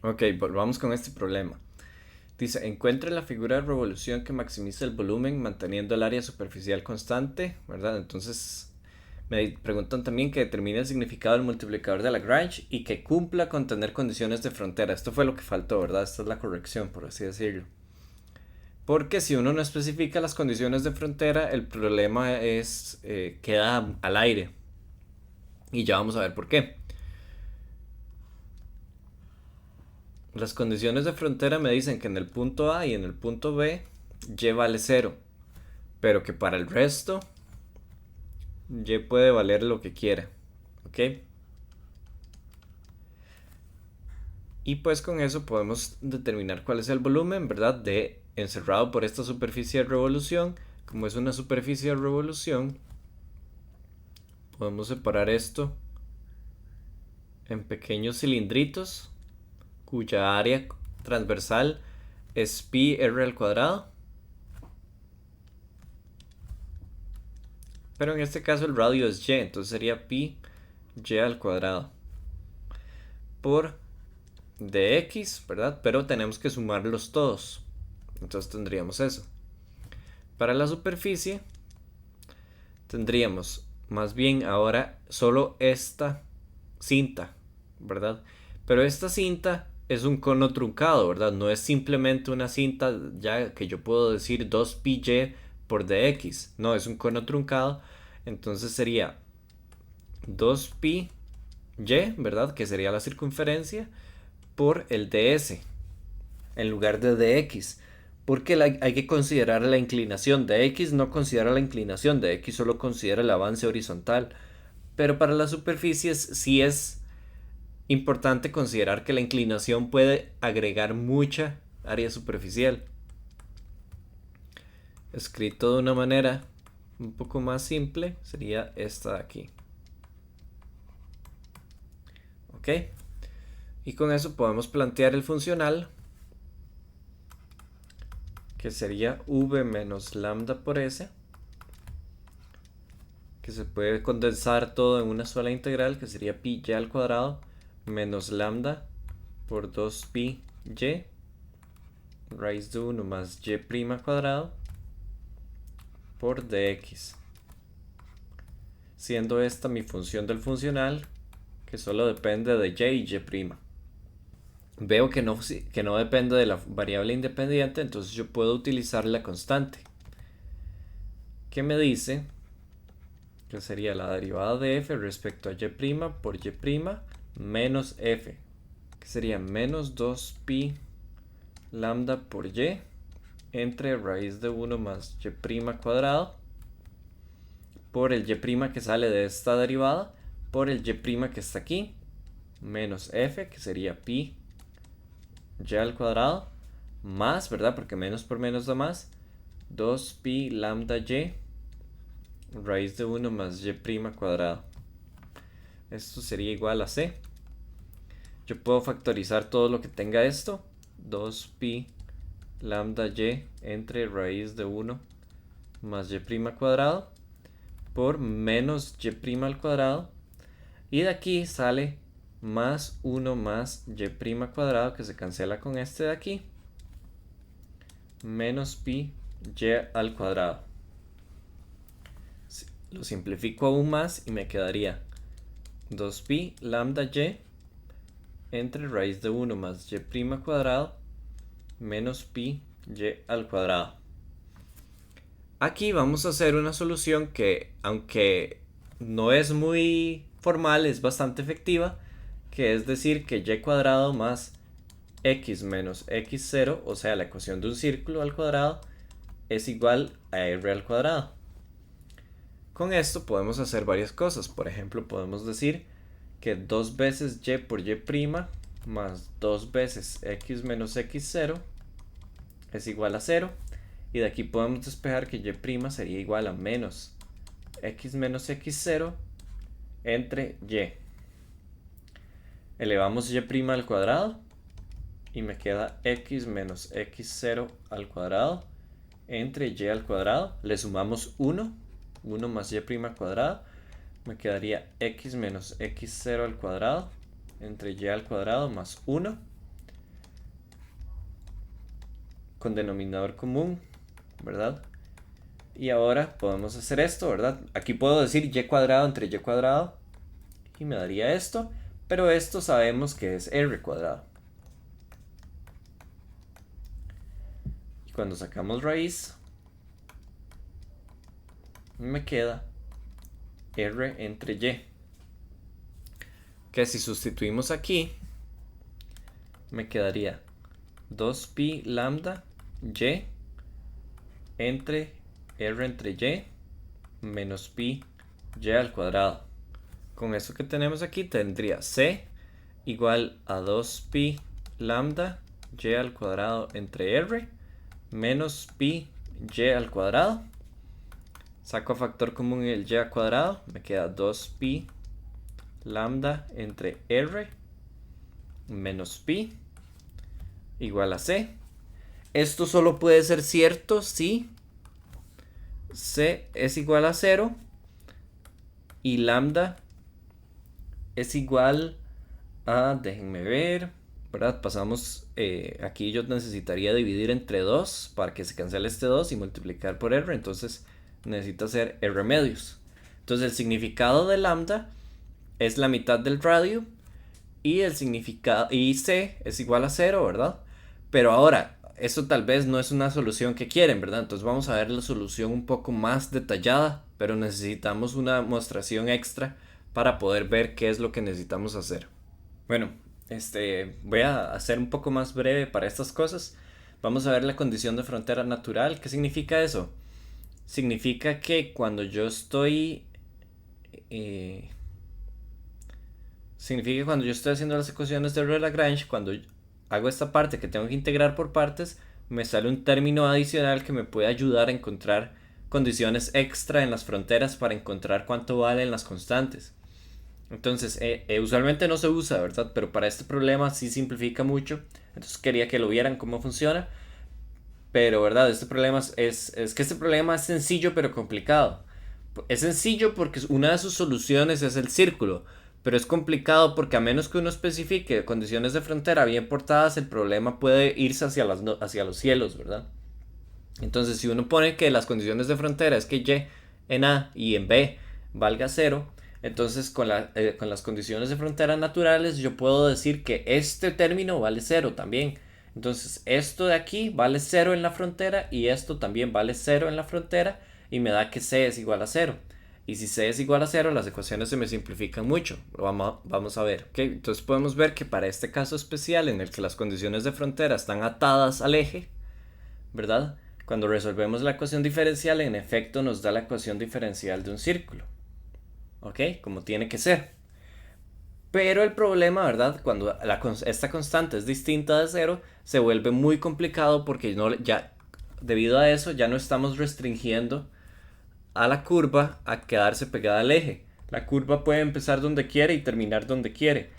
Ok, volvamos con este problema. Dice, encuentre la figura de revolución que maximiza el volumen manteniendo el área superficial constante, ¿verdad? Entonces me preguntan también que determine el significado del multiplicador de Lagrange y que cumpla con tener condiciones de frontera. Esto fue lo que faltó, ¿verdad? Esta es la corrección, por así decirlo. Porque si uno no especifica las condiciones de frontera, el problema es queda al aire. Y ya vamos a ver por qué. Las condiciones de frontera me dicen que en el punto A y en el punto B y vale cero, pero que para el resto y puede valer lo que quiera. ¿Ok? Y pues con eso podemos determinar cuál es el volumen, ¿verdad? De encerrado por esta superficie de revolución. Como es una superficie de revolución, podemos separar esto en pequeños cilindritos cuya área transversal es pi r al cuadrado. Pero en este caso el radio es y, entonces sería pi y al cuadrado por dx, ¿verdad? Pero tenemos que sumarlos todos. Entonces tendríamos eso. Para la superficie tendríamos más bien ahora solo esta cinta, ¿verdad? Pero esta cinta es un cono truncado, ¿verdad? No es simplemente una cinta ya que yo puedo decir 2πy por dx. No, es un cono truncado. Entonces sería 2πy, ¿verdad? Que sería la circunferencia por el ds en lugar de dx. Porque hay que considerar la inclinación. De x no considera la inclinación, de x solo considera el avance horizontal. Pero para las superficies sí es importante considerar que la inclinación puede agregar mucha área superficial. Escrito de una manera un poco más simple sería esta de aquí. ¿Ok? Y con eso podemos plantear el funcional, que sería v menos lambda por s, que se puede condensar todo en una sola integral, que sería pi y al cuadrado menos lambda por 2π y raíz de 1 más y prima cuadrado por dx, siendo esta mi función del funcional, que solo depende de y y prima. Veo que no depende de la variable independiente, entonces yo puedo utilizar la constante, que me dice que sería la derivada de f respecto a y' por y' menos f, que sería menos 2π lambda por y entre raíz de 1 más y' cuadrado por el y' que sale de esta derivada por el y' que está aquí menos f, que sería pi y al cuadrado más, ¿verdad? Porque menos por menos da más, 2π lambda y raíz de 1 más y' cuadrado. Esto sería igual a c. Yo puedo factorizar todo lo que tenga esto, 2π lambda y entre raíz de 1 más y' cuadrado por menos y' al cuadrado, y de aquí sale más 1 más y' cuadrado, que se cancela con este de aquí, menos pi y al cuadrado. Lo simplifico aún más y me quedaría 2π lambda y entre raíz de 1 más y' cuadrado menos pi y al cuadrado. Aquí vamos a hacer una solución que, aunque no es muy formal, es bastante efectiva, que es decir que y cuadrado más x menos x0, o sea la ecuación de un círculo al cuadrado, es igual a r al cuadrado. Con esto podemos hacer varias cosas. Por ejemplo, podemos decir que 2 veces y por y' más 2 veces x menos x0 es igual a 0. Y de aquí podemos despejar que y' sería igual a menos x menos x0 entre y. Elevamos y' al cuadrado y me queda x menos x0 al cuadrado entre y al cuadrado. Le sumamos 1 más y' cuadrado. Me quedaría x menos x0 al cuadrado entre y al cuadrado más 1. con denominador común, ¿verdad? Y ahora podemos hacer esto, ¿verdad? Aquí puedo decir y cuadrado entre y cuadrado y me daría esto, pero esto sabemos que es r cuadrado. Y cuando sacamos raíz, me queda r entre y, que si sustituimos aquí, me quedaría 2pi lambda y entre r entre y menos pi y al cuadrado. Con eso que tenemos aquí tendría c igual a 2pi lambda y al cuadrado entre r menos pi y al cuadrado. Saco factor común el y al cuadrado, me queda 2pi lambda entre r menos pi igual a c. Esto solo puede ser cierto si c es igual a 0 y lambda es igual a, déjenme ver, ¿verdad? Pasamos, aquí yo necesitaría dividir entre 2 para que se cancele este 2 y multiplicar por r, entonces necesita ser r medios. Entonces el significado de lambda es la mitad del radio y el significado, y c es igual a 0, ¿verdad? Pero ahora, eso tal vez no es una solución que quieren, ¿verdad? Entonces vamos a ver la solución un poco más detallada, pero necesitamos una demostración extra para poder ver qué es lo que necesitamos hacer. Bueno, voy a hacer un poco más breve para estas cosas. Vamos a ver la condición de frontera natural. ¿Qué significa eso? Significa que cuando yo estoy... significa que cuando yo estoy haciendo las ecuaciones de Euler-Lagrange, cuando hago esta parte que tengo que integrar por partes, me sale un término adicional que me puede ayudar a encontrar condiciones extra en las fronteras para encontrar cuánto valen las constantes. Entonces, usualmente no se usa, ¿verdad? Pero para este problema sí simplifica mucho. Entonces quería que lo vieran cómo funciona. Pero, ¿verdad? Este problema es que este problema es sencillo pero complicado. Es sencillo porque una de sus soluciones es el círculo. Pero es complicado porque a menos que uno especifique condiciones de frontera bien portadas, el problema puede irse hacia los cielos, ¿verdad? Entonces, si uno pone que las condiciones de frontera es que y en A y en B valga 0, entonces con las condiciones de frontera naturales yo puedo decir que este término vale 0 también. Entonces esto de aquí vale 0 en la frontera y esto también vale 0 en la frontera y me da que c es igual a 0. Y si c es igual a 0, las ecuaciones se me simplifican mucho. Vamos a ver. ¿Okay? Entonces podemos ver que para este caso especial en el que las condiciones de frontera están atadas al eje, ¿verdad? Cuando resolvemos la ecuación diferencial, en efecto nos da la ecuación diferencial de un círculo. ¿Ok? Como tiene que ser. Pero el problema, ¿verdad? Cuando esta constante es distinta de 0, se vuelve muy complicado porque debido a eso ya no estamos restringiendo a la curva a quedarse pegada al eje. La curva puede empezar donde quiere y terminar donde quiere,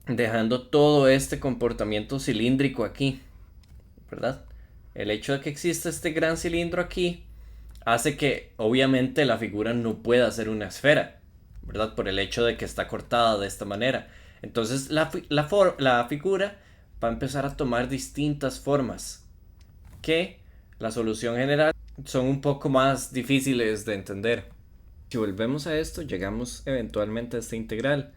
dejando todo este comportamiento cilíndrico aquí, ¿verdad? El hecho de que exista este gran cilindro aquí hace que obviamente la figura no pueda ser una esfera, ¿verdad? Por el hecho de que está cortada de esta manera. Entonces la figura va a empezar a tomar distintas formas que la solución general son un poco más difíciles de entender. Si volvemos a esto, llegamos eventualmente a esta integral,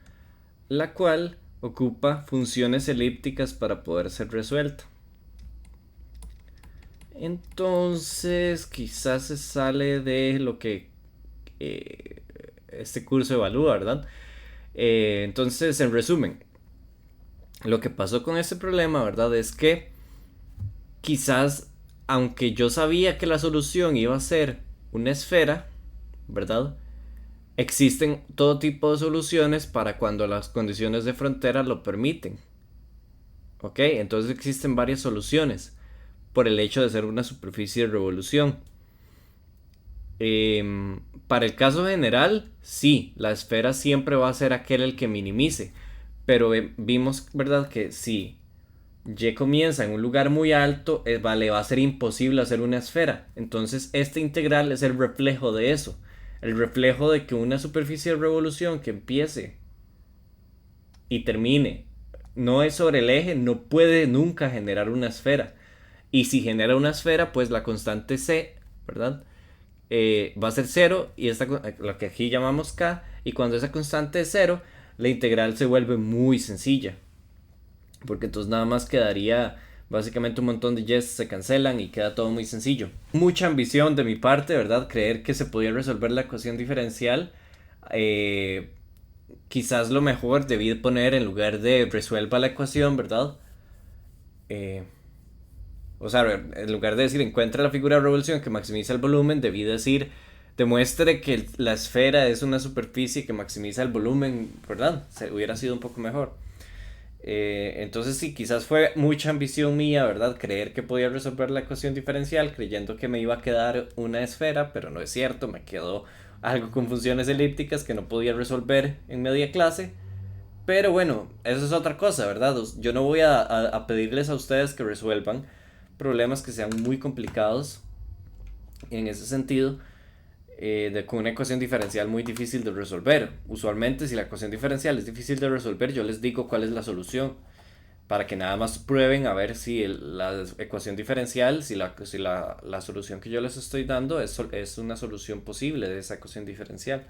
la cual ocupa funciones elípticas para poder ser resuelta. Entonces quizás se sale de lo que este curso evalúa, ¿verdad? Entonces, en resumen, lo que pasó con este problema, ¿verdad? Es que quizás, aunque yo sabía que la solución iba a ser una esfera, ¿verdad? Existen todo tipo de soluciones para cuando las condiciones de frontera lo permiten. ¿Ok? Entonces existen varias soluciones por el hecho de ser una superficie de revolución. Para el caso general, sí, la esfera siempre va a ser aquel el que minimice, pero vimos, ¿verdad? Que si y comienza en un lugar muy alto, le va a ser imposible hacer una esfera. Entonces este integral es el reflejo de eso, el reflejo de que una superficie de revolución que empiece y termine no es sobre el eje, no puede nunca generar una esfera. Y si genera una esfera, pues la constante c, ¿verdad? Va a ser cero y lo que aquí llamamos k. Y cuando esa constante es cero, la integral se vuelve muy sencilla. Porque entonces nada más quedaría básicamente un montón de yes se cancelan y queda todo muy sencillo. Mucha ambición de mi parte, ¿verdad? Creer que se podía resolver la ecuación diferencial. Quizás lo mejor debí poner en lugar de resuelva la ecuación, ¿verdad? Eh, o sea, en lugar de decir encuentra la figura de revolución que maximiza el volumen, debí decir demuestre que la esfera es una superficie que maximiza el volumen, ¿verdad? Se hubiera sido un poco mejor. Entonces sí, quizás fue mucha ambición mía, ¿verdad? Creer que podía resolver la ecuación diferencial creyendo que me iba a quedar una esfera, pero no es cierto, me quedó algo con funciones elípticas que no podía resolver en media clase. Pero bueno, eso es otra cosa, ¿verdad? Yo no voy a pedirles a ustedes que resuelvan problemas que sean muy complicados en ese sentido, con una ecuación diferencial muy difícil de resolver. Usualmente si la ecuación diferencial es difícil de resolver, yo les digo cuál es la solución, para que nada más prueben a ver si la ecuación diferencial, si la solución que yo les estoy dando es una solución posible de esa ecuación diferencial.